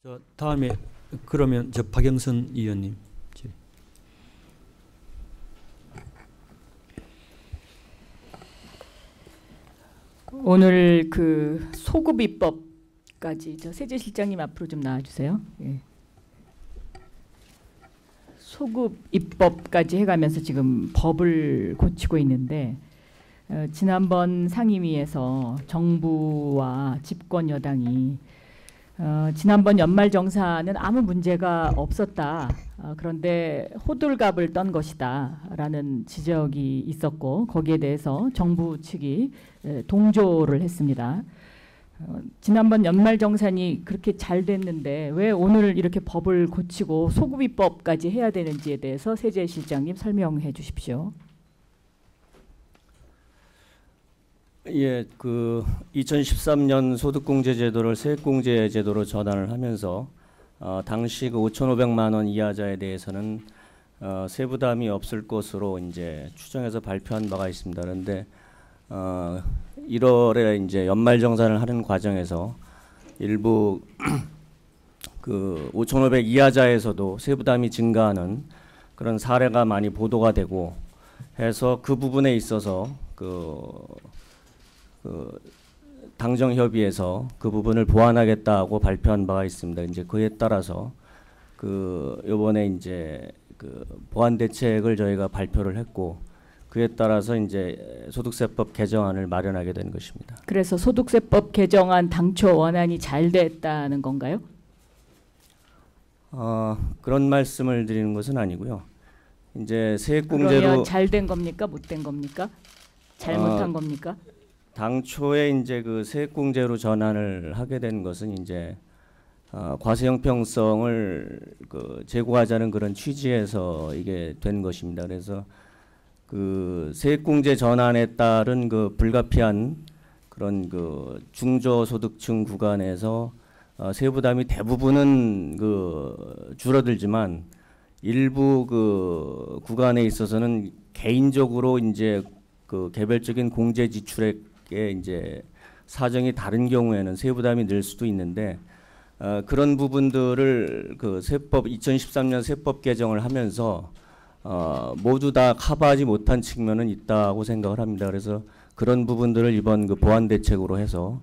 저 다음에 그러면 저 박영선 의원님. 오늘 그 소급 입법까지 저 세제실장님 앞으로 좀 나와주세요. 예. 소급 입법까지 해가면서 지금 법을 고치고 있는데 지난번 상임위에서 정부와 집권 여당이 지난번 연말정산은 아무 문제가 없었다. 그런데 호들갑을 떤 것이다 라는 지적이 있었고 거기에 대해서 정부 측이 동조를 했습니다. 지난번 연말정산이 그렇게 잘 됐는데 왜 오늘 이렇게 법을 고치고 소급입법까지 해야 되는지에 대해서 세제실장님 설명해 주십시오. 예, 그 2013년 소득공제 제도를 세액공제 제도로 전환을 하면서 당시 그 5,500만 원 이하자에 대해서는 세부담이 없을 것으로 이제 추정해서 발표한 바가 있습니다. 그런데 1월에 이제 연말정산을 하는 과정에서 일부 그 5,500 이하자에서도 세부담이 증가하는 그런 사례가 많이 보도가 되고 해서 그 부분에 있어서 당정협의회에서 그 부분을 보완하겠다고 발표한 바가 있습니다. 이제 그에 따라서 요번에 이제 보완 대책을 저희가 발표를 했고 그에 따라서 이제 소득세법 개정안을 마련하게 된 것입니다. 그래서 소득세법 개정안 당초 원안이 잘 됐다는 건가요? 그런 말씀을 드리는 것은 아니고요. 이제 세액공제로 그러면 잘 된 겁니까? 못 된 겁니까? 잘못한 겁니까? 당초에 이제 그 세액공제로 전환을 하게 된 것은 이제 과세 형평성을 제고하자는 그런 취지에서 이게 된 것입니다. 그래서 그 세액공제 전환에 따른 그 불가피한 그런 그 중저소득층 구간에서 세부담이 대부분은 줄어들지만 일부 그 구간에 있어서는 개인적으로 이제 그 개별적인 공제 지출에 이제 사정이 다른 경우에는 세부담이 늘 수도 있는데 그런 부분들을 그 세법 2013년 세법 개정을 하면서 모두 다 커버하지 못한 측면은 있다고 생각을 합니다. 그래서 그런 부분들을 이번 그 보완 대책으로 해서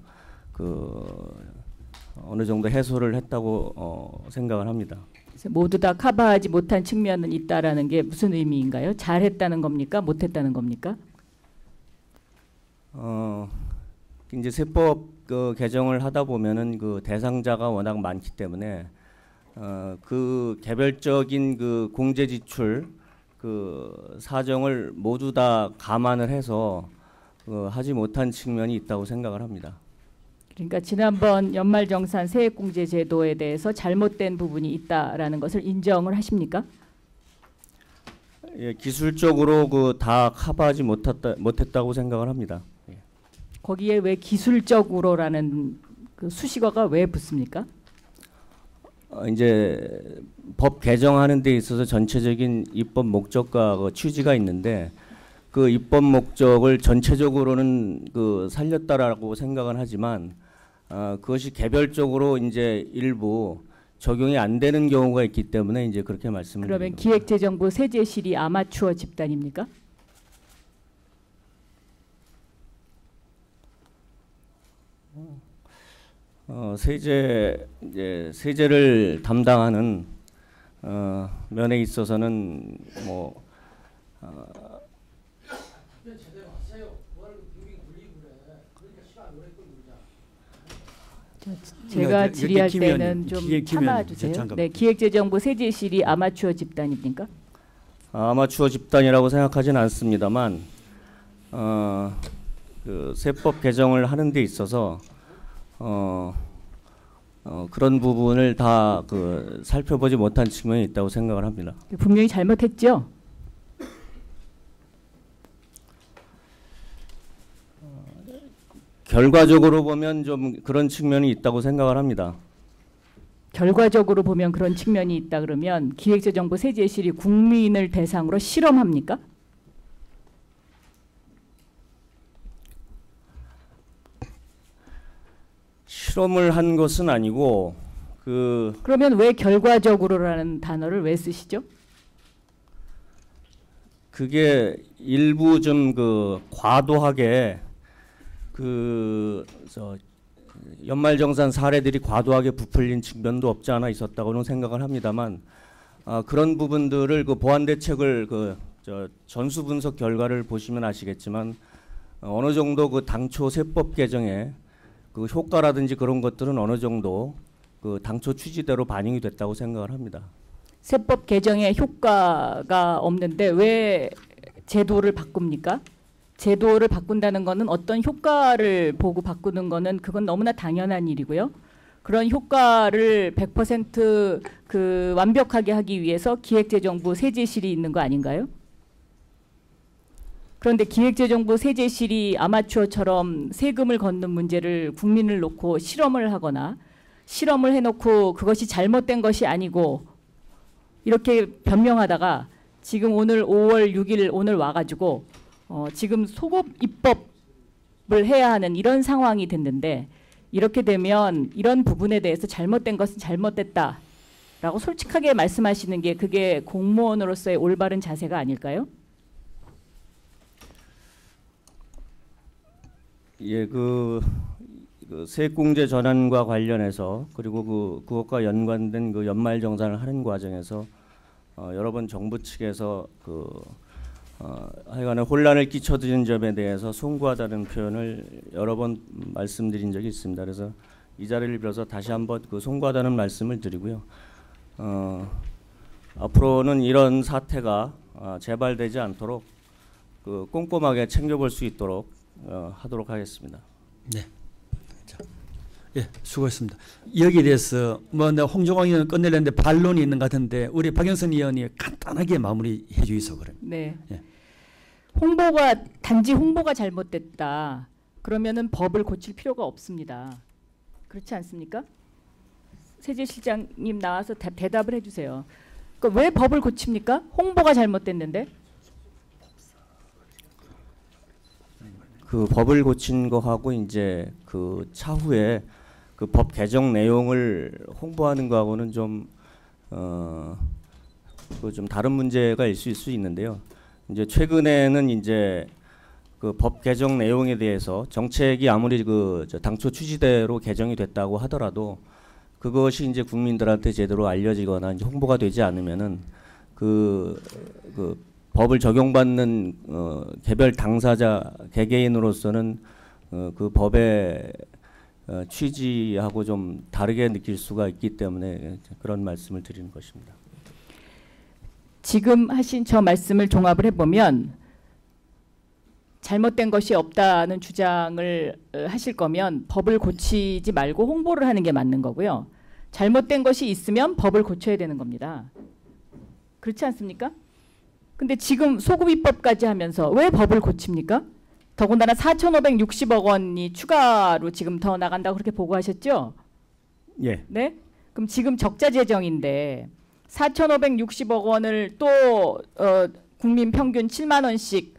어느 정도 해소를 했다고 생각을 합니다. 모두 다 커버하지 못한 측면은 있다라는 게 무슨 의미인가요? 잘했다는 겁니까? 못했다는 겁니까? 이제 세법 개정을 하다 보면은 그 대상자가 워낙 많기 때문에 그 개별적인 그 공제 지출 그 사정을 모두 다 감안을 해서 하지 못한 측면이 있다고 생각을 합니다. 그러니까 지난번 연말정산 세액공제 제도에 대해서 잘못된 부분이 있다라는 것을 인정을 하십니까? 예, 기술적으로 다 커버하지 못했다고 생각을 합니다. 예. 거기에 왜 기술적으로라는 그 수식어가 왜 붙습니까? 이제 법 개정하는 데 있어서 전체적인 입법 목적과 그 취지가 있는데 그 입법 목적을 전체적으로는 살렸다라고 생각은 하지만 그것이 개별적으로 이제 일부 적용이 안 되는 경우가 있기 때문에 이제 그렇게 말씀을 드립니다. 그러면 기획재정부 세제실이 아마추어 집단입니까? 세제를 담당하는 면에 있어서는 뭐 제가 질의할 때는 좀 참아주세요. 네, 기획재정부 세제실이 아마추어 집단입니까? 아마추어 집단이라고 생각하지는 않습니다만 그 세법 개정을 하는 데 있어서 그런 부분을 다 살펴보지 못한 측면이 있다고 생각을 합니다. 분명히 잘못했죠? 결과적으로 보면 좀 그런 측면이 있다고 생각을 합니다. 결과적으로 보면 그런 측면이 있다 그러면 기획재정부 세제실이 국민을 대상으로 실험합니까? 실험을 한 것은 아니고 그러면 왜 결과적으로라는 단어를 왜 쓰시죠? 그게 일부 좀 과도하게 연말정산 사례들이 과도하게 부풀린 측면도 없지 않아 있었다고는 생각을 합니다만, 그런 부분들을 보완 대책을 전수 분석 결과를 보시면 아시겠지만 어느 정도 당초 세법 개정에 효과라든지 그런 것들은 어느 정도 당초 취지대로 반영이 됐다고 생각을 합니다. 세법 개정에 효과가 없는데 왜 제도를 바꿉니까? 제도를 바꾼다는 거는 어떤 효과를 보고 바꾸는 거는 그건 너무나 당연한 일이고요. 그런 효과를 100% 완벽하게 하기 위해서 기획재정부 세제실이 있는 거 아닌가요? 그런데 기획재정부 세제실이 아마추어처럼 세금을 걷는 문제를 국민을 놓고 실험을 하거나 실험을 해놓고 그것이 잘못된 것이 아니고 이렇게 변명하다가 지금 오늘 5월 6일 오늘 와가지고 지금 소급 입법을 해야 하는 이런 상황이 됐는데, 이렇게 되면 이런 부분에 대해서 잘못된 것은 잘못됐다라고 솔직하게 말씀하시는 게 그게 공무원으로서의 올바른 자세가 아닐까요? 예, 세액공제 전환과 관련해서 그리고 그것과 연관된 연말정산을 하는 과정에서 여러 번 정부 측에서 하여간에 혼란을 끼쳐드린 점에 대해서 송구하다는 표현을 여러 번 말씀드린 적이 있습니다. 그래서 이 자리를 빌어서 다시 한번 송구하다는 말씀을 드리고요. 앞으로는 이런 사태가 재발되지 않도록 꼼꼼하게 챙겨볼 수 있도록 하도록 하겠습니다. 네. 자, 예, 수고했습니다. 여기에 대해서 내가 홍종학 의원 끝내려는데 반론이 있는 것 같은데 우리 박영선 의원이 간단하게 마무리해 주이소 그럼. 네. 예. 단지 홍보가 잘못됐다. 그러면은 법을 고칠 필요가 없습니다. 그렇지 않습니까? 세제실장님 나와서 대답을 해주세요. 그러니까 왜 법을 고칩니까? 홍보가 잘못됐는데. 법을 고친 거하고 이제 차후에 법 개정 내용을 홍보하는 거하고는 좀 다른 문제가 있을 수 있는데요. 이제 최근에는 이제 법 개정 내용에 대해서 정책이 아무리 당초 취지대로 개정이 됐다고 하더라도 그것이 이제 국민들한테 제대로 알려지거나 이제 홍보가 되지 않으면은 법을 적용받는 개별 당사자 개개인으로서는 그 법의 취지하고 좀 다르게 느낄 수가 있기 때문에 그런 말씀을 드리는 것입니다. 지금 하신 저 말씀을 종합을 해보면 잘못된 것이 없다는 주장을 하실 거면 법을 고치지 말고 홍보를 하는 게 맞는 거고요. 잘못된 것이 있으면 법을 고쳐야 되는 겁니다. 그렇지 않습니까? 근데 지금 소급입법까지 하면서 왜 법을 고칩니까? 더군다나 4,560억 원이 추가로 지금 더 나간다고 그렇게 보고하셨죠? 예. 네? 그럼 지금 적자 재정인데 4,560억 원을 또 국민 평균 7만 원씩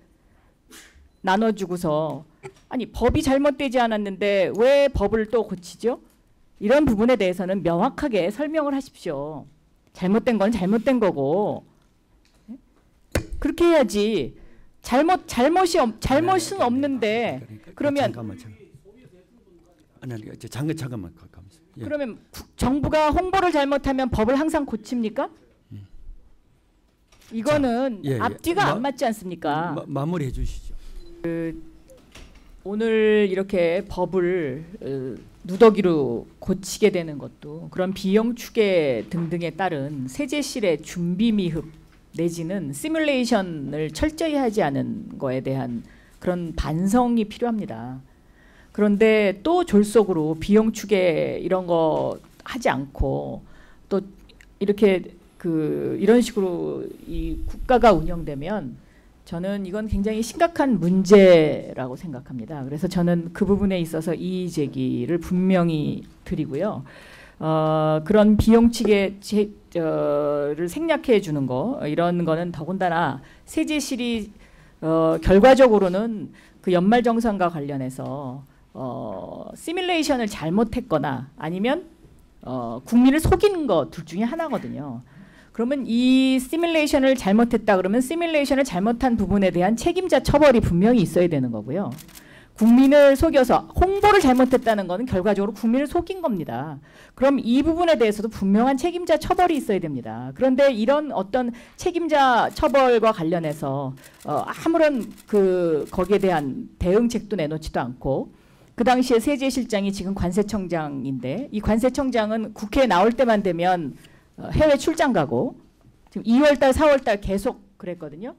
나눠주고서 아니 법이 잘못되지 않았는데 왜 법을 또 고치죠? 이런 부분에 대해서는 명확하게 설명을 하십시오. 잘못된 건 잘못된 거고 그렇게 해야지. 잘못은 없는데 그러면 잠깐만. 예. 그러면 정부가 홍보를 잘못하면 법을 항상 고칩니까? 이거는 예. 앞뒤가 안 맞지 않습니까? 마무리해 주시죠. 오늘 이렇게 법을 누더기로 고치게 되는 것도 그런 비용 추계 등등에 따른 세제실의 준비 미흡 내지는 시뮬레이션을 철저히 하지 않은 거에 대한 그런 반성이 필요합니다. 그런데 또 졸속으로 비용 추계 이런 거 하지 않고 또 이렇게 이런 식으로 이 국가가 운영되면 저는 이건 굉장히 심각한 문제라고 생각합니다. 그래서 저는 그 부분에 있어서 이의 제기를 분명히 드리고요. 그런 비용 추계를 생략해 주는 거 이런 거는 더군다나 세제실이 결과적으로는 그 연말정산과 관련해서 시뮬레이션을 잘못했거나 아니면 국민을 속이는 것 둘 중에 하나거든요. 그러면 이 시뮬레이션을 잘못했다 그러면 시뮬레이션을 잘못한 부분에 대한 책임자 처벌이 분명히 있어야 되는 거고요. 국민을 속여서 홍보를 잘못했다는 것은 결과적으로 국민을 속인 겁니다. 그럼 이 부분에 대해서도 분명한 책임자 처벌이 있어야 됩니다. 그런데 이런 어떤 책임자 처벌과 관련해서 아무런 거기에 대한 대응책도 내놓지도 않고 그 당시에 세제실장이 지금 관세청장인데 이 관세청장은 국회에 나올 때만 되면 해외 출장 가고 지금 2월달, 4월달 계속 그랬거든요.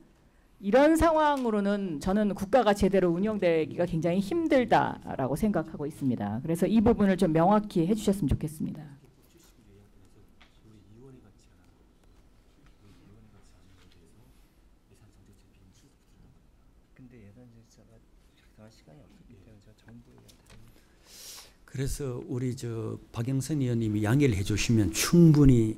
이런 상황으로는 저는 국가가 제대로 운영되기가 굉장히 힘들다라고 생각하고 있습니다. 그래서 이 부분을 좀 명확히 해주셨으면 좋겠습니다. 그래서 우리 박영선 의원님이 양해를 해주시면 충분히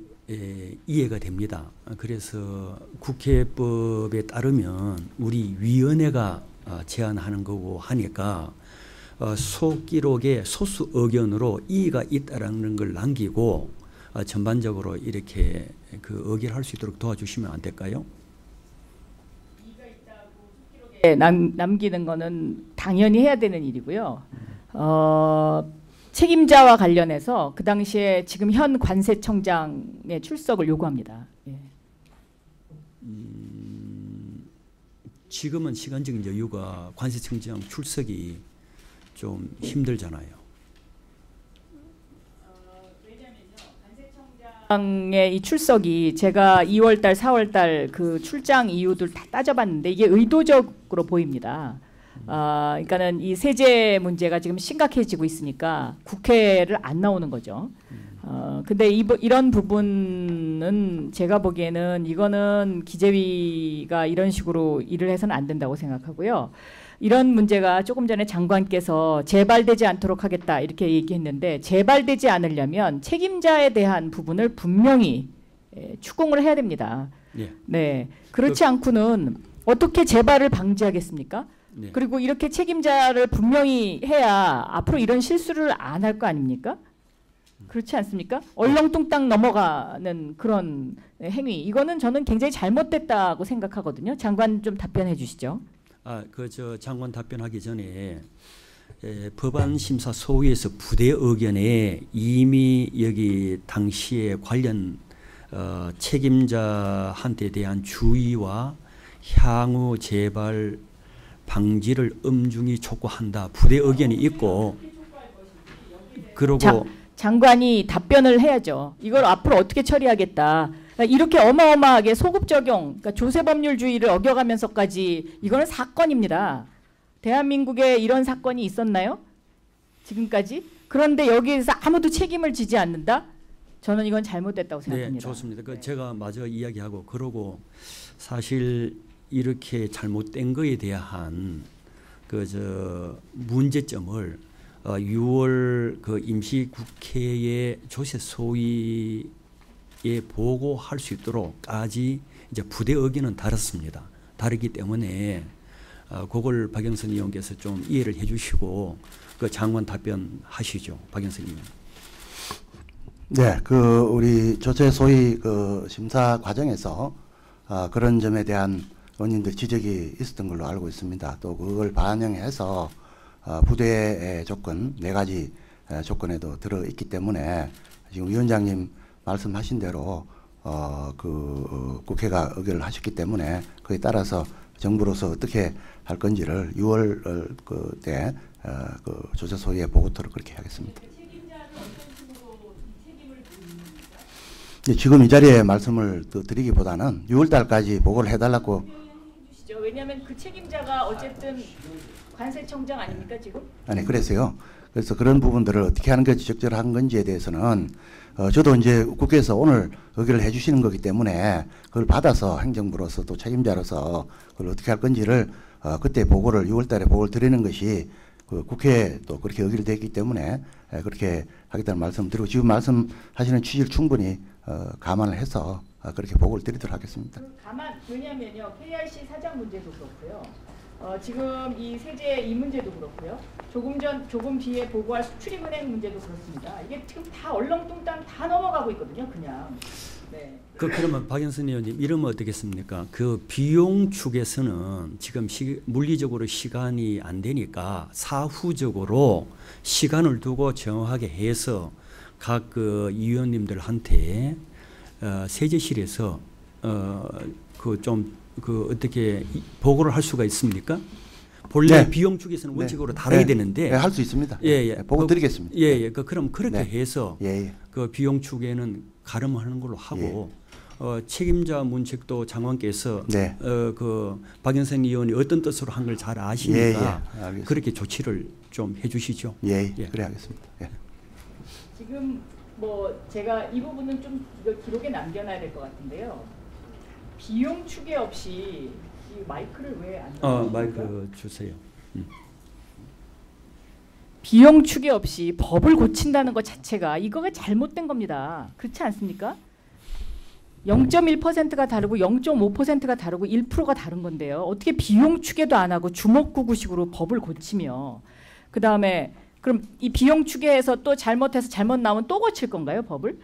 이해가 됩니다. 그래서 국회법에 따르면 우리 위원회가 제안하는 거고 하니까 소기록에 소수 의견으로 이의가 있다라는 걸 남기고 전반적으로 이렇게 그 의결할 수 있도록 도와주시면 안 될까요? 이의가 있다고 소기록에 남기는 거는 당연히 해야 되는 일이고요. 책임자와 관련해서 그 당시에 지금 현 관세청장의 출석을 요구합니다. 예. 지금은 시간적인 여유가 관세청장 출석이 좀 힘들잖아요. 관세청장의 이 출석이 제가 2월달, 4월달 그 출장 이유들 다 따져봤는데 이게 의도적으로 보입니다. 그러니까는 이 세제 문제가 지금 심각해지고 있으니까 국회를 안 나오는 거죠. 근데 이런 부분은 제가 보기에는 이거는 기재위가 이런 식으로 일을 해서는 안 된다고 생각하고요. 이런 문제가 조금 전에 장관께서 재발되지 않도록 하겠다 이렇게 얘기했는데 재발되지 않으려면 책임자에 대한 부분을 분명히 추궁을 해야 됩니다. 예. 네, 그렇지 않고는 어떻게 재발을 방지하겠습니까? 네. 그리고 이렇게 책임자를 분명히 해야 앞으로 이런 실수를 안 할 거 아닙니까? 그렇지 않습니까? 얼렁뚱땅 넘어가는 그런 행위. 이거는 저는 굉장히 잘못됐다고 생각하거든요. 장관 좀 답변해 주시죠. 장관 답변하기 전에 법안 심사 소위에서 부대 의견에 이미 여기 당시에 관련 책임자한테 대한 주의와 향후 재발 방지를 엄중히 촉구한다. 부대 의견이 있고 그러고 장관이 답변을 해야죠. 이걸 앞으로 어떻게 처리하겠다. 이렇게 어마어마하게 소급 적용, 그러니까 조세법률주의를 어겨가면서까지 이거는 사건입니다. 대한민국에 이런 사건이 있었나요? 지금까지? 그런데 여기에서 아무도 책임을 지지 않는다? 저는 이건 잘못됐다고 생각합니다. 네, 좋습니다. 제가 마저 이야기하고 그러고 사실 이렇게 잘못된 거에 대한 문제점을 6월 그 임시국회의 조세 소위에 보고할 수 있도록까지 이제 부대 의견은 다릅니다. 다르기 때문에 그걸 박영선 의원께서 좀 이해를 해주시고 그 장관 답변하시죠, 박영선 의원. 네, 우리 조세 소위 심사 과정에서 그런 점에 대한 의원님들 지적이 있었던 걸로 알고 있습니다. 또 그걸 반영해서 부대의 조건 4가지 조건에도 들어있기 때문에 지금 위원장님 말씀하신 대로 국회가 의결을 하셨기 때문에 그에 따라서 정부로서 어떻게 할 건지를 6월 때 조세 소위에 보고토록 그렇게 하겠습니다. 지금 이 자리에 말씀을 또 드리기보다는 6월 달까지 보고를 해달라고. 왜냐하면 그 책임자가 어쨌든 관세청장 아닙니까 지금? 아니 그래서요. 그래서 그런 부분들을 어떻게 하는 것이 적절한 건지에 대해서는 저도 이제 국회에서 오늘 의결을 해주시는 거기 때문에 그걸 받아서 행정부로서 또 책임자로서 그걸 어떻게 할 건지를 그때 보고를 6월달에 보고를 드리는 것이 국회에 또 그렇게 의결되기 때문에 그렇게 하겠다는 말씀을 드리고 지금 말씀하시는 취지를 충분히 감안을 해서 그렇게 보고를 드리도록 하겠습니다. 왜냐하면요 KRC 사장 문제도 그렇고요. 지금 이 세제 이 문제도 그렇고요. 조금 뒤에 보고할 수출입은행 문제도 그렇습니다. 이게 지금 다 얼렁뚱땅 다 넘어가고 있거든요. 그냥. 네. 그러면 박영선 의원님 이러면 어떻겠습니까? 그 비용 축에서는 지금 물리적으로 시간이 안 되니까 사후적으로 시간을 두고 정확하게 해서 각 그 위원님들한테 세제실에서 어떻게 보고를 할 수가 있습니까? 본래 네. 비용 축에서는 네. 원칙으로 다르게 네. 되는데 네, 할 수 있습니다. 예. 네, 보고 드리겠습니다. 예. 그럼 그렇게 네. 해서 예. 그 비용 축에는 가름하는 걸로 하고 책임자 문책도 장관께서 네. 그 박영선 의원이 어떤 뜻으로 한 걸 잘 아시니까 알겠습니다. 그렇게 조치를 좀 해주시죠. 예. 예. 그래 하겠습니다. 예. 지금 뭐 제가 이 부분은 좀 이거 기록에 남겨놔야 될 것 같은데요. 비용 추계 없이 이 마이크를 왜 안? 마이크 주세요. 비용 추계 없이 법을 고친다는 것 자체가 이거가 잘못된 겁니다. 그렇지 않습니까? 0.1%가 다르고 0.5%가 다르고 1%가 다른 건데요. 어떻게 비용 추계도 안 하고 주먹구구식으로 법을 고치며 그 다음에 그럼 이 비용 추계에서 또 잘못해서 잘못 나오면 또 고칠 건가요, 법을?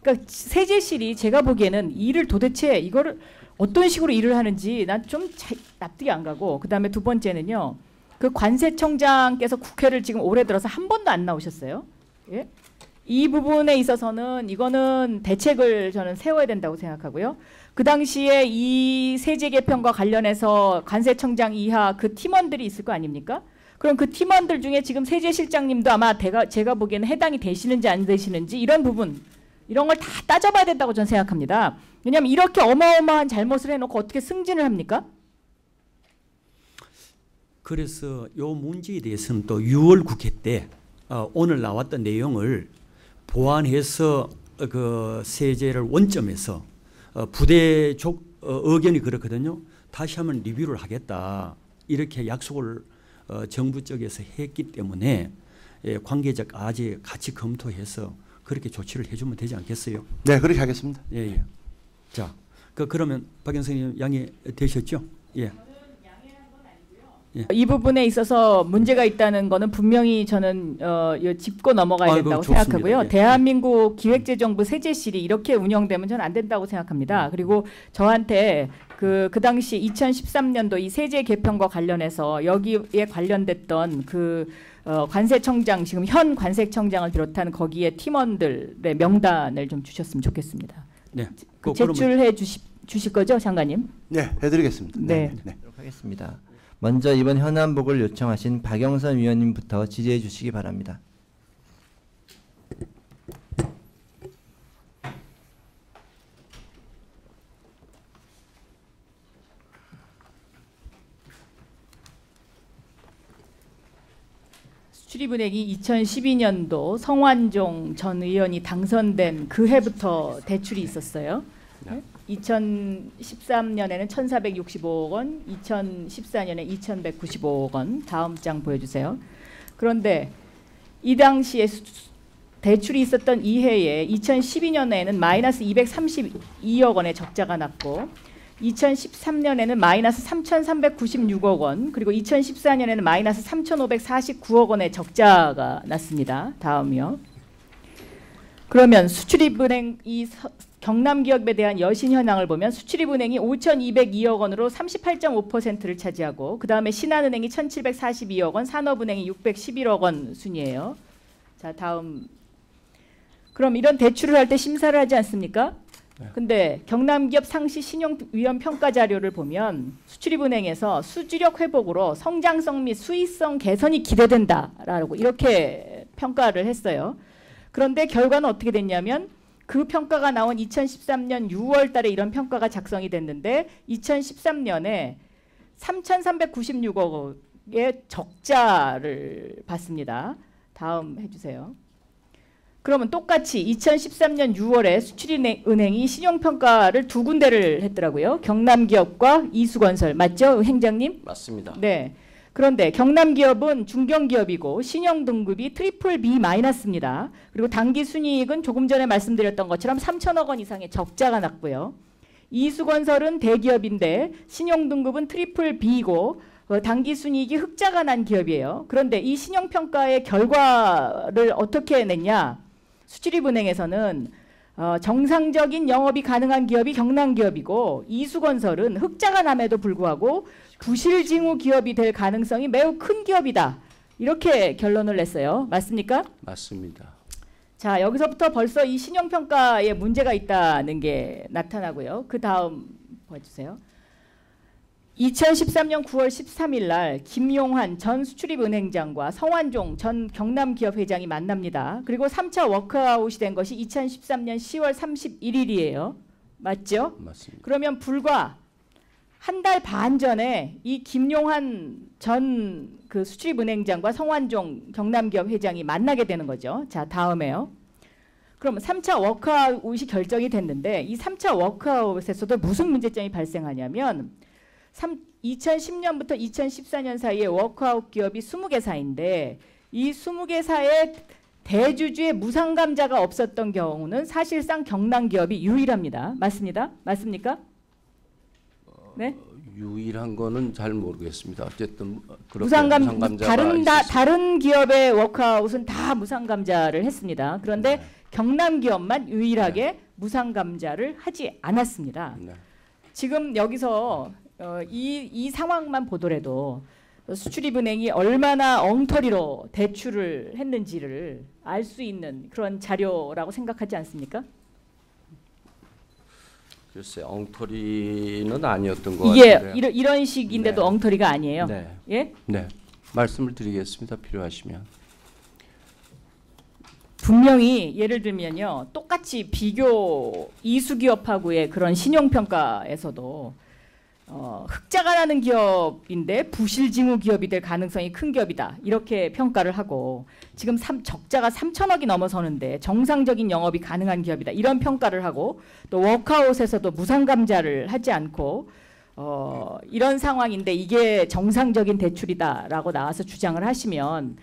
그러니까 세제실이 제가 보기에는 일을 도대체 이거를 어떤 식으로 일을 하는지 난 좀 납득이 안 가고 그 다음에 두 번째는요. 그 관세청장께서 국회를 지금 올해 들어서 한 번도 안 나오셨어요. 예? 이 부분에 있어서는 이거는 대책을 저는 세워야 된다고 생각하고요. 그 당시에 이 세제 개편과 관련해서 관세청장 이하 그 팀원들이 있을 거 아닙니까? 그럼 그 팀원들 중에 지금 세제실장님도 아마 제가 보기에는 해당이 되시는지 안 되시는지 이런 부분 이런 걸 다 따져봐야 된다고 저는 생각합니다. 왜냐하면 이렇게 어마어마한 잘못을 해놓고 어떻게 승진을 합니까? 그래서 요 문제에 대해서는 또 6월 국회 때 오늘 나왔던 내용을 보완해서 그 세제를 원점에서 부대적 의견이 그렇거든요. 다시 한번 리뷰를 하겠다 이렇게 약속을 정부 쪽에서 했기 때문에 관계자 아직 같이 검토해서 그렇게 조치를 해주면 되지 않겠어요? 네, 그렇게 하겠습니다. 예. 자, 그러면 박영선 의원 양해 되셨죠? 예. 이 부분에 있어서 문제가 있다는 거는 분명히 저는 짚고 넘어가야 된다고 좋습니다. 생각하고요. 예. 대한민국 기획재정부 세제실이 이렇게 운영되면 저는 안 된다고 생각합니다. 그리고 저한테 그 당시 2013년도 이 세제 개편과 관련해서 여기에 관련됐던 그 관세청장 지금 현 관세청장을 비롯한 거기에 팀원들의 명단을 좀 주셨으면 좋겠습니다. 네. 제출해 주실 거죠, 장관님? 네, 해드리겠습니다. 네. 하겠습니다. 먼저 이번 현안복을 요청하신 박영선 위원님부터 지지해 주시기 바랍니다. 수출입은행이 2012년도 성완종 전 의원이 당선된 그 해부터 대출이 있었어요. 2013년에는 1,465억 원, 2014년에 2,195억 원. 다음 장 보여주세요. 그런데 이 당시에 대출이 있었던 이 해에 2012년에는 마이너스 232억 원의 적자가 났고 2013년에는 마이너스 3,396억 원, 그리고 2014년에는 마이너스 3,549억 원의 적자가 났습니다. 다음이요. 그러면 수출입은행 이 경남기업에 대한 여신 현황을 보면 수출입은행이 5,202억 원으로 38.5%를 차지하고 그 다음에 신한은행이 1,742억 원, 산업은행이 611억 원 순이에요. 자, 다음. 그럼 이런 대출을 할 때 심사를 하지 않습니까? 근데 경남기업 상시 신용위험 평가 자료를 보면 수출입은행에서 수주력 회복으로 성장성 및 수익성 개선이 기대된다라고 이렇게 평가를 했어요. 그런데 결과는 어떻게 됐냐면 그 평가가 나온 2013년 6월 달에 이런 평가가 작성이 됐는데 2013년에 3,396억의 적자를 봤습니다. 다음 해주세요. 그러면 똑같이 2013년 6월에 수출은행이 신용평가를 두 군데를 했더라고요. 경남기업과 이수건설. 맞죠? 행장님? 맞습니다. 네. 그런데 경남기업은 중견기업이고 신용등급이 트리플 B-입니다. 그리고 당기순이익은 조금 전에 말씀드렸던 것처럼 3천억 원 이상의 적자가 났고요. 이수건설은 대기업인데 신용등급은 트리플 B이고 당기순이익이 흑자가 난 기업이에요. 그런데 이 신용평가의 결과를 어떻게 냈냐? 수출입은행에서는 정상적인 영업이 가능한 기업이 경남기업이고 이수건설은 흑자가 남에도 불구하고 부실징후 기업이 될 가능성이 매우 큰 기업이다. 이렇게 결론을 냈어요. 맞습니까? 맞습니다. 자, 여기서부터 벌써 이 신용평가에 문제가 있다는 게 나타나고요. 그 다음 봐주세요. 2013년 9월 13일 날 김용환 전 수출입은행장과 성완종 전 경남기업 회장이 만납니다. 그리고 3차 워크아웃이 된 것이 2013년 10월 31일이에요. 맞죠? 맞습니다. 그러면 불과 한 달 반 전에 이 김용환 전 그 수출입은행장과 성완종 경남기업 회장이 만나게 되는 거죠. 자, 다음에요. 그럼 3차 워크아웃이 결정이 됐는데 이 3차 워크아웃에서도 무슨 문제점이 발생하냐면 2010년부터 2014년 사이에 워크아웃 기업이 20개사인데 이 20개사의 대주주의 무상감자가 없었던 경우는 사실상 경남기업이 유일합니다. 맞습니다. 맞습니까? 네? 유일한 거는 잘 모르겠습니다. 어쨌든 그렇게 무상감자가 다른 기업의 워크아웃은 다 무상감자를 했습니다. 그런데 네. 경남기업만 유일하게 무상감자를 하지 않았습니다. 네. 지금 여기서 이 상황만 보더라도 수출입은행이 얼마나 엉터리로 대출을 했는지를 알 수 있는 그런 자료라고 생각하지 않습니까? 글쎄 엉터리는 아니었던 것 이게 같은데요. 이런 식인데도 네. 엉터리가 아니에요. 네. 예? 네. 말씀을 드리겠습니다. 필요하시면. 분명히 예를 들면요. 똑같이 비교 이수기업하고의 그런 신용평가에서도 흑자가 나는 기업인데 부실징후 기업이 될 가능성이 큰 기업이다. 이렇게 평가를 하고 지금 적자가 3천억이 넘어서는데 정상적인 영업이 가능한 기업이다. 이런 평가를 하고 또 워크아웃에서도 무상감자를 하지 않고 이런 상황인데 이게 정상적인 대출이다라고 나와서 주장을 하시면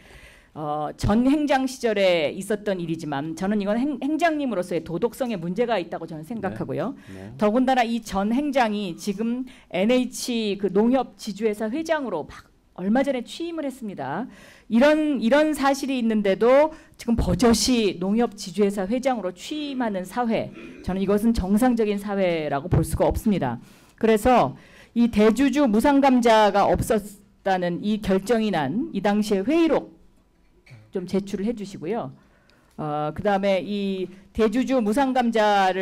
전 행장 시절에 있었던 일이지만 저는 이건 행장님으로서의 도덕성에 문제가 있다고 저는 생각하고요. 네. 더군다나 이 전 행장이 지금 NH 그 농협 지주회사 회장으로 얼마 전에 취임을 했습니다. 이런 사실이 있는데도 지금 버젓이 농협 지주회사 회장으로 취임하는 사회, 저는 이것은 정상적인 사회라고 볼 수가 없습니다. 그래서 이 대주주 무상감자가 없었다는 이 결정이 난 이 당시의 회의록 좀 제출을 해주시고요. 그다음에 이 대주주 무상감자가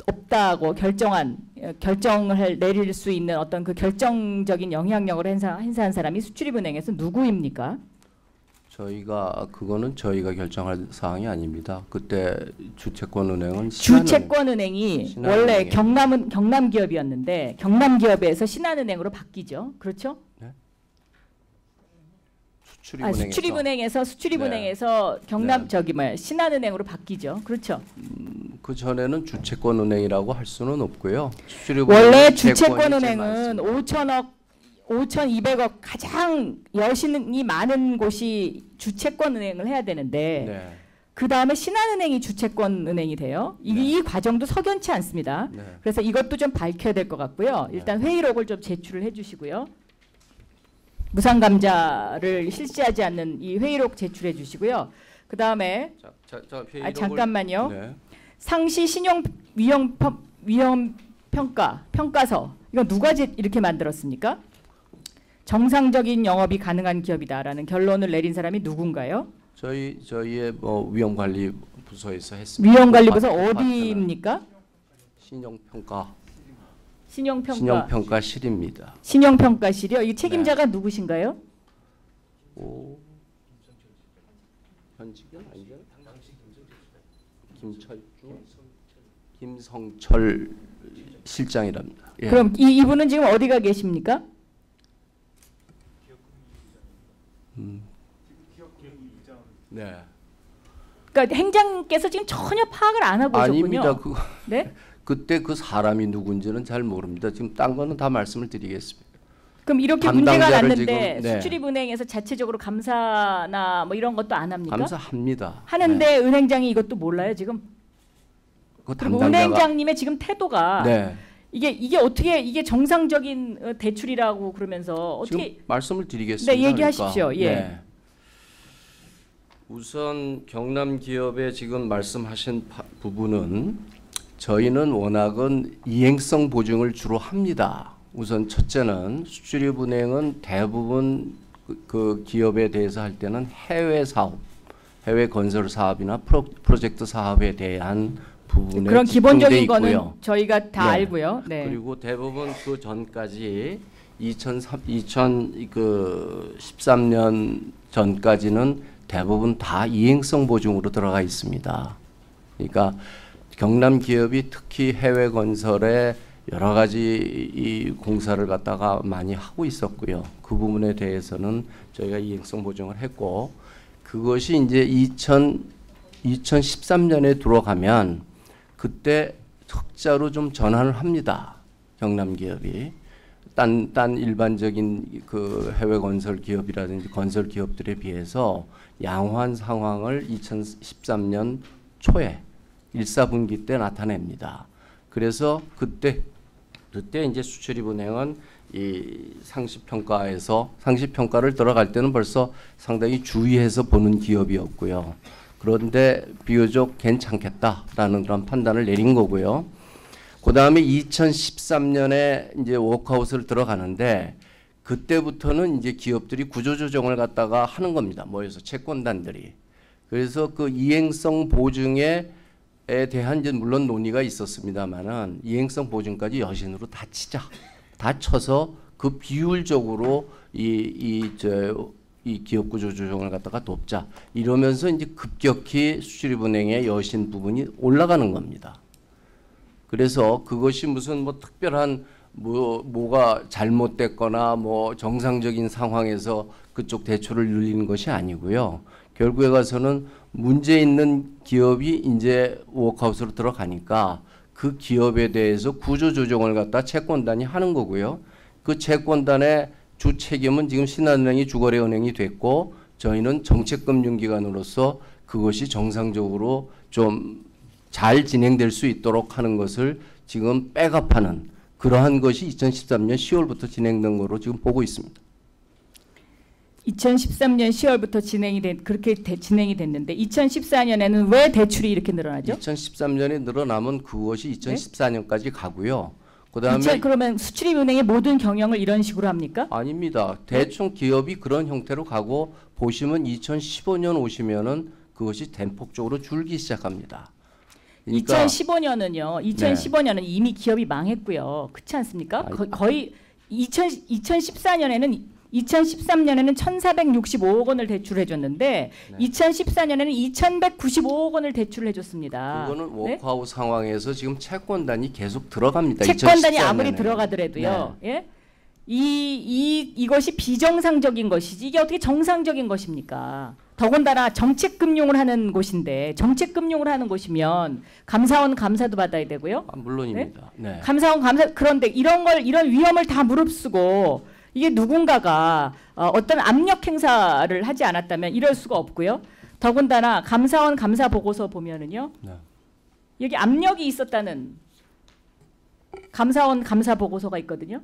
없다고 결정을 내릴 수 있는 어떤 그 결정적인 영향력을 행사한 사람이 수출입은행에서 누구입니까? 그거는 저희가 결정할 사항이 아닙니다. 그때 주채권은행은 주채권은행이 원래 신한은행이에요. 경남기업이었는데 경남기업에서 신한은행으로 바뀌죠. 그렇죠? 네. 수출입은행에서 경남 네. 신한은행으로 바뀌죠. 그렇죠? 그 전에는 주채권은행이라고 할 수는 없고요. 원래 주채권은행은 5,200억 가장 여신이 많은 곳이 주채권은행을 해야 되는데 네. 그 다음에 신한은행이 주채권은행이 돼요. 이 과정도 석연치 않습니다. 네. 그래서 이것도 좀 밝혀야 될 것 같고요. 일단 회의록을 좀 제출을 해주시고요. 무상감자를 실시하지 않는 이 회의록 제출해 주시고요. 그 다음에 잠깐만요. 네. 상시 신용 위험 평가서 이거 누가 이렇게 만들었습니까? 정상적인 영업이 가능한 기업이다라는 결론을 내린 사람이 누군가요? 저희의 위험관리 부서에서 했습니다. 위험관리부서 어디입니까? 신용평가실입니다. 신용평가실이요. 이 책임자가 누구신가요? 현직은 아니죠? 김성철 실장이랍니다. 예. 그럼 이분은 지금 어디가 계십니까? 네. 그러니까 행장께서 지금 전혀 파악을 안 하고 오셨군요. 아닙니다. 네? 그때 그 사람이 누군지는 잘 모릅니다. 지금 딴 거는 다 말씀을 드리겠습니다. 그럼 이렇게 문제가 담당자를 났는데 지금, 네. 수출입은행에서 자체적으로 감사나 뭐 이런 것도 안 합니까? 감사합니다. 하는데 네. 은행장이 이것도 몰라요 지금? 그 그리고 담당자가 은행장님의 지금 태도가 네. 이게 어떻게 이게 정상적인 대출이라고 그러면서 어떻게 지금 말씀을 드리겠습니다. 네, 얘기하십시오. 그러니까. 예. 네. 우선 경남 기업의 지금 말씀하신 부분은 저희는 워낙은 이행성 보증을 주로 합니다. 우선 첫째는 수출입은행은 대부분 그 기업에 대해서 할 때는 해외 사업, 해외 건설 사업이나 프로젝트 사업에 대한 부분에 그런 기본적인 집중돼 있고요. 거는 저희가 다 네. 알고요. 네. 그리고 대부분 그 전까지 2013년 전까지는 대부분 다 이행성 보증으로 들어가 있습니다. 그러니까 경남 기업이 특히 해외 건설에 여러 가지 이 공사를 갖다가 많이 하고 있었고요. 그 부분에 대해서는 저희가 이행성 보증을 했고, 그것이 이제 2013년에 들어가면 그때 흑자로 좀 전환을 합니다. 경남 기업이 딴 일반적인 그 해외 건설 기업이라든지 건설 기업들에 비해서 양호한 상황을 2013년 초에 1사분기 때 나타냅니다. 그래서 그때 이제 수출입은행은 이 상시평가를 들어갈 때는 벌써 상당히 주의해서 보는 기업이었고요. 그런데 비교적 괜찮겠다라는 그런 판단을 내린 거고요. 그 다음에 2013년에 이제 워크아웃을 들어가는데 그때부터는 이제 기업들이 구조조정을 갖다가 하는 겁니다. 모여서 채권단들이. 그래서 그 이행성 보증에 대한 이제 물론 논의가 있었습니다만은 이행성 보증까지 여신으로 다 치자, 다 쳐서 그 비율적으로 이 기업 구조 조정을 갖다가 돕자 이러면서 이제 급격히 수출입은행의 여신 부분이 올라가는 겁니다. 그래서 그것이 무슨 뭐 특별한 뭐가 잘못됐거나 뭐 정상적인 상황에서 그쪽 대출을 늘리는 것이 아니고요. 결국에 가서는 문제 있는 기업이 이제 워크아웃으로 들어가니까 그 기업에 대해서 구조 조정을 갖다 채권단이 하는 거고요. 그 채권단의 주 책임은 지금 신한은행이 주거래은행이 됐고 저희는 정책금융기관으로서 그것이 정상적으로 좀 잘 진행될 수 있도록 하는 것을 지금 백업하는 그러한 것이 2013년 10월부터 진행된 거로 지금 보고 있습니다. 2013년 10월부터 진행이 됐는데 2014년에는 왜 대출이 이렇게 늘어나죠? 2013년에 늘어나면 그것이 2014년까지 가고요. 그다음에 그러면 수출입은행의 모든 경영을 이런 식으로 합니까? 아닙니다. 대충 기업이 그런 형태로 가고 보시면 2015년 오시면은 그것이 대폭적으로 줄기 시작합니다. 그러니까 2015년은 이미 기업이 망했고요. 그렇지 않습니까? 거의 2013년에는 1,465억 원을 대출해 줬는데 네. 2014년에는 2,195억 원을 대출해 줬습니다. 그거는 워크아웃 상황에서 지금 채권단이 계속 들어갑니다. 채권단이 아무리 들어가더라도요. 네. 예? 이것이 비정상적인 것이지 이게 어떻게 정상적인 것입니까? 더군다나 정책금융을 하는 곳인데 정책금융을 하는 곳이면 감사원 감사도 받아야 되고요. 물론입니다. 네? 감사원 감사 그런데 이런 위험을 다 무릅쓰고 이게 누군가가 어떤 압력 행사를 하지 않았다면 이럴 수가 없고요. 더군다나 감사원 감사 보고서 보면은요. 네. 여기 압력이 있었다는 감사원 감사 보고서가 있거든요.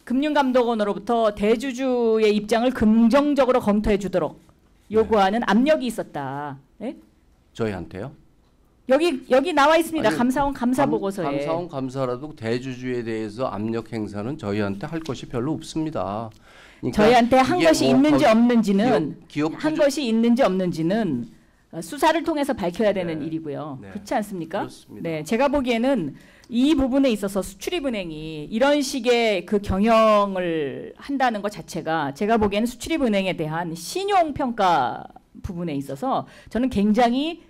금융감독원으로부터 대주주의 입장을 긍정적으로 검토해 주도록 요구하는 압력이 있었다. 네? 저희한테요? 여기 나와 있습니다. 아니, 감사원 감사 보고서에. 감사원 감사라도 대주주에 대해서 압력 행사는 저희한테 할 것이 별로 없습니다. 그러니까 저희한테 한 것이 있는지 없는지는 기업 것이 있는지 없는지는 수사를 통해서 밝혀야 되는 네. 일이고요. 네. 그렇지 않습니까? 그렇습니다. 네, 제가 보기에는 이 부분에 있어서 수출입은행이 이런 식의 그 경영을 한다는 것 자체가 제가 보기에는 수출입은행에 대한 신용평가 부분에 있어서 저는 굉장히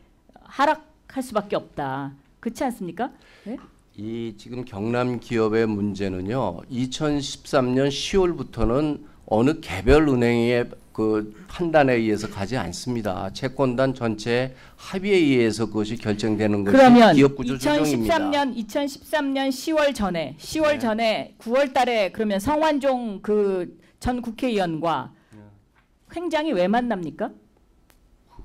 하락할 수밖에 없다. 그렇지 않습니까? 네? 이 지금 경남 기업의 문제는요. 2013년 10월부터는 어느 개별 은행의 그 판단에 의해서 가지 않습니다. 채권단 전체 합의에 의해서 그것이 결정되는 것이 그러면 기업 구조 조정입니다. 2013년 10월 전에 10월 네. 전에 9월 달에 그러면 성완종 그 전 국회의원과 회장이 왜 만납니까?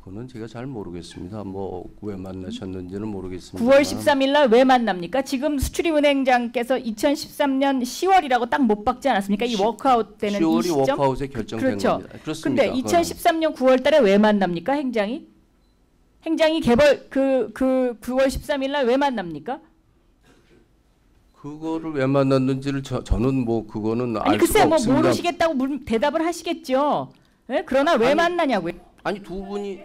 그거는 제가 잘 모르겠습니다. 뭐 왜 만나셨는지는 모르겠습니다. 9월 13일 날 왜 만납니까? 지금 수출입은행장께서 2013년 10월이라고 딱 못 박지 않았습니까? 이 워크아웃 되는 이 10월이 시점. 워크아웃에 결정된 그렇죠. 겁니다. 그렇습니다. 근데 2013년 9월 달에 왜 만납니까? 행장이? 행장이 개벌 그 9월 13일 날 왜 만납니까? 그거를 왜 만났는지를 저는 뭐 그거는 아니 알 글쎄 수가 뭐 없습니다. 모르시겠다고 대답을 하시겠죠. 예? 그러나 왜 만나냐고요? 아니 두 분이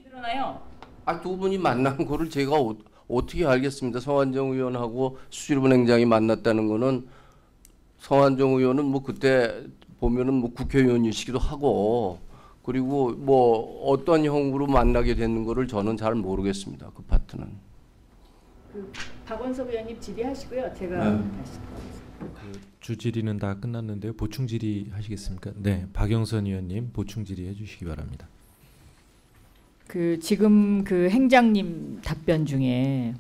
드러나요. 두 분이 만난 거를 제가 어떻게 알겠습니다. 성완종 의원하고 수출입은행장이 만났다는 거는 성완종 의원은 뭐 그때 보면은 뭐 국회의원이시기도 하고 그리고 뭐 어떤 형으로 만나게 되는 거를 저는 잘 모르겠습니다. 그 파트는. 박원석 의원님 질의하시고요. 제가 다시. 주 질의는 다 끝났는데요. 보충 질의 하시겠습니까? 네, 박영선 의원님 보충 질의해 주시기 바랍니다. 지금 행장님 답변 중에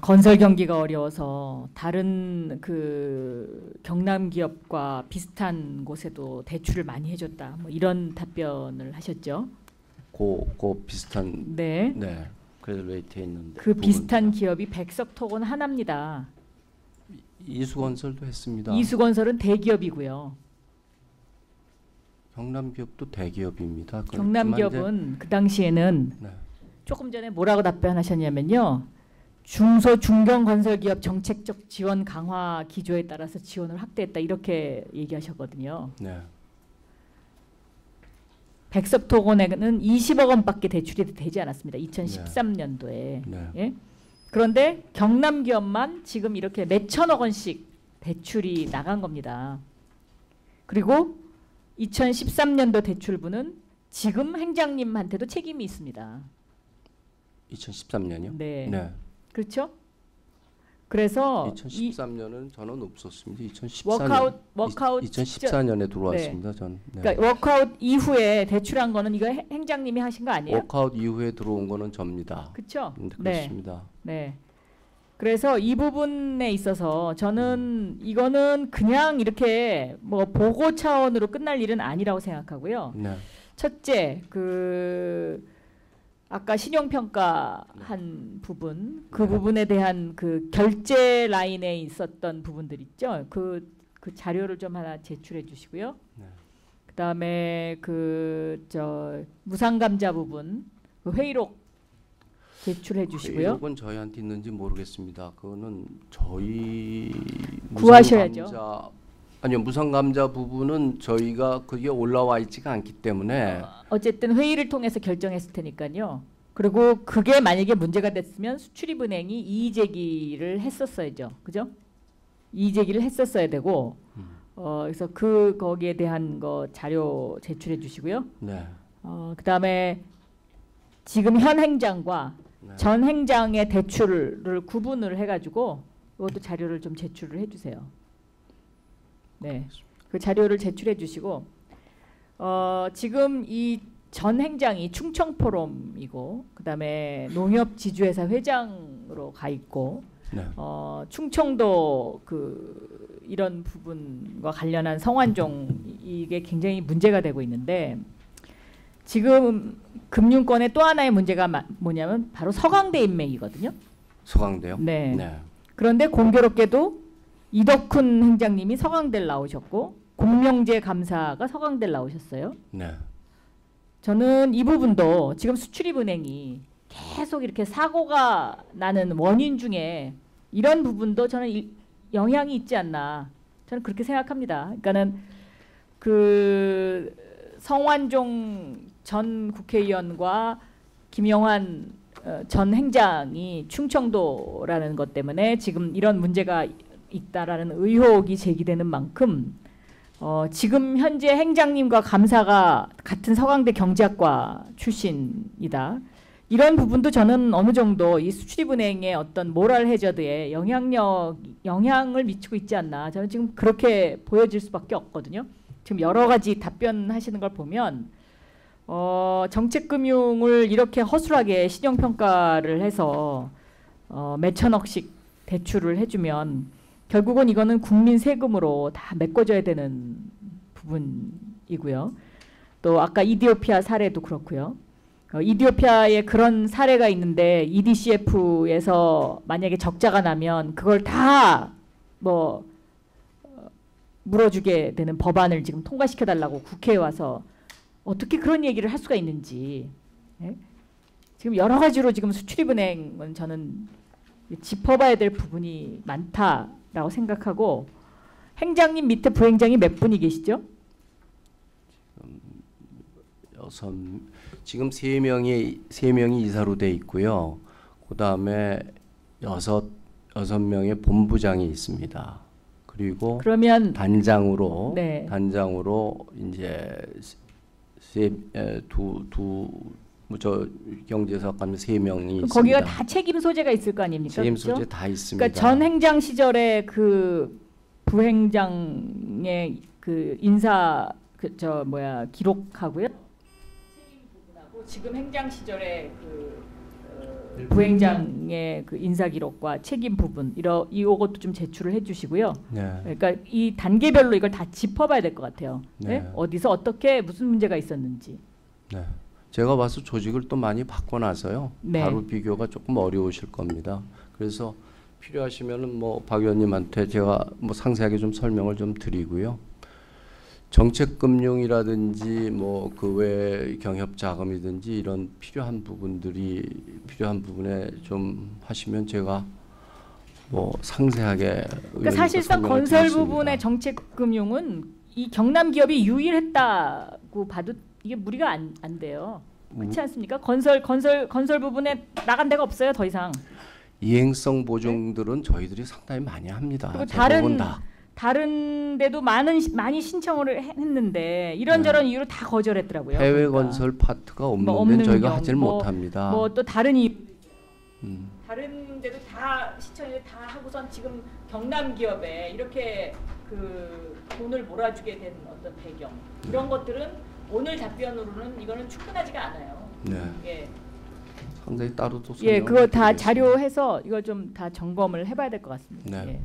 건설 경기가 어려워서 다른 경남 기업과 비슷한 곳에도 대출을 많이 해줬다. 뭐 이런 답변을 하셨죠. 그 비슷한. 네. 네. 그래서 레이트에 있는데. 그 비슷한 기업이 백석토건 하나입니다. 이수건설도 했습니다. 이수건설은 대기업이고요. 경남기업도 대기업입니다. 경남기업은 그 당시에는 네. 조금 전에 뭐라고 답변하셨냐면요. 중소 중견건설기업 정책적 지원 강화 기조에 따라서 지원을 확대했다 이렇게 얘기하셨거든요. 네. 백석토건에는 20억 원밖에 대출이 되지 않았습니다. 2013년도에. 네. 예? 그런데 경남기업만 지금 이렇게 몇천억 원씩 대출이 나간 겁니다. 그리고 2013년도 대출부는 지금 행장님한테도 책임이 있습니다. 2013년이요? 네. 네. 그렇죠? 그래서 2013년은 저는 없었습니다. 2014년 2014년에 들어왔습니다. 네. 전. 네. 그러니까 워크아웃 이후에 대출한 거는 이거 행장님이 하신 거 아니에요? 워크아웃 이후에 들어온 거는 접니다. 그렇죠? 그렇습니다. 네. 그래서 이 부분에 있어서 저는 이거는 그냥 이렇게 뭐 보고 차원으로 끝날 일은 아니라고 생각하고요. 네. 첫째, 아까 신용평가한 부분, 그 부분에 대한 결제 라인에 있었던 부분들 있죠. 그 자료를 좀 하나 제출해 주시고요. 네. 그다음에 무상감자 부분, 회의록 제출해 주시고요. 회의록은 저희한테 있는지 모르겠습니다. 그거는 저희 구하셔야죠. 아니요, 무상감자 부분은 저희가 그게 올라와 있지가 않기 때문에 어쨌든 회의를 통해서 결정했을 테니까요. 그리고 그게 만약에 문제가 됐으면 수출입은행이 이의제기를 했었어야죠. 그죠? 이의제기를 했었어야 되고 그래서 거기에 대한 거 자료 제출해 주시고요. 네. 그다음에 지금 현 행장과 네. 전 행장의 대출을 구분을 해가지고 이것도 자료를 좀 제출을 해주세요. 네, 그 자료를 제출해 주시고 지금 이 전 행장이 충청포럼이고 그다음에 농협지주회사 회장으로 가 있고 네. 충청도 이런 부분과 관련한 성완종 이게 굉장히 문제가 되고 있는데 지금 금융권의 또 하나의 문제가 뭐냐면 바로 서강대 인맥이거든요. 서강대요? 네. 네. 그런데 공교롭게도 이덕훈 행장님이 서강대를 나오셨고 공명재 감사가 서강대를 나오셨어요. 네. 저는 이 부분도 지금 수출입은행이 계속 이렇게 사고가 나는 원인 중에 이런 부분도 저는 영향이 있지 않나 저는 그렇게 생각합니다. 그러니까는 성완종 전 국회의원과 김영환 전 행장이 충청도라는 것 때문에 지금 이런 문제가 있다라는 의혹이 제기되는 만큼 지금 현재 행장님과 감사가 같은 서강대 경제학과 출신이다. 이런 부분도 저는 어느 정도 이 수출입은행의 어떤 모럴 해저드에 영향을 미치고 있지 않나. 저는 지금 그렇게 보여질 수밖에 없거든요. 지금 여러 가지 답변하시는 걸 보면 정책금융을 이렇게 허술하게 신용평가를 해서 몇천억씩 대출을 해주면 결국은 이거는 국민 세금으로 다 메꿔줘야 되는 부분이고요. 또 아까 이디오피아 사례도 그렇고요. 이디오피아에 그런 사례가 있는데 EDCF에서 만약에 적자가 나면 그걸 다 뭐 물어주게 되는 법안을 지금 통과시켜달라고 국회에 와서 어떻게 그런 얘기를 할 수가 있는지. 예? 지금 여러 가지로 지금 수출입은행은 저는 짚어봐야 될 부분이 많다라고 생각하고, 행장님 밑에 부행장이 몇 분이 계시죠? 지금 세 명이 이사로 돼 있고요. 그다음에 여섯 명의 본부장이 있습니다. 그리고 그러면 단장으로 네. 이제 저 경제사업가는 3명이 있습니다. 거기가 다 책임 소재가 있을 거 아닙니까? 책임 그렇죠? 소재 다 있습니다. 그러니까 전 행장 시절에 그 부행장의 그 인사 기록하고요. 책임 부분하고 지금 행장 시절에 그 부행장의 그 인사 기록과 책임 부분 이것도 좀 제출을 해주시고요. 네. 그러니까 이 단계별로 이걸 다 짚어봐야 될 것 같아요. 네. 네? 어디서 어떻게 무슨 문제가 있었는지. 네. 제가 봐서 조직을 또 많이 바꿔놔서요. 네. 바로 비교가 조금 어려우실 겁니다. 그래서 필요하시면은 뭐 박 의원님한테 제가 뭐 상세하게 좀 설명을 좀 드리고요. 정책금융이라든지 뭐 그 외 경협자금이든지 이런 필요한 부분에 좀 하시면 제가 뭐 상세하게. 그러니까 사실상 건설 부분의 정책금융은 이 경남 기업이 유일했다고 봐도 이게 무리가 안 돼요. 그렇지 않습니까? 건설 부분에 나간 데가 없어요, 더 이상. 이행성 보증들은 저희들이 상당히 많이 합니다. 그리고 대부분 다. 다른 데도 많이 신청을 했는데 이런저런 이유로 다 거절했더라고요. 해외 그러니까. 건설 파트가 없는 뭐 데는 저희가 경우, 하질 못합니다. 뭐 또 다른 이유. 다른 데도 다 신청을 다 하고선 지금 경남 기업에 이렇게 그 돈을 몰아주게 된 어떤 배경, 이런 것들은 오늘 답변으로는 이거는 충분하지가 않아요. 네. 예. 상당히 따로도 예, 그거 다 자료해서 이걸 좀 다 점검을 해봐야 될 것 같습니다. 네. 예.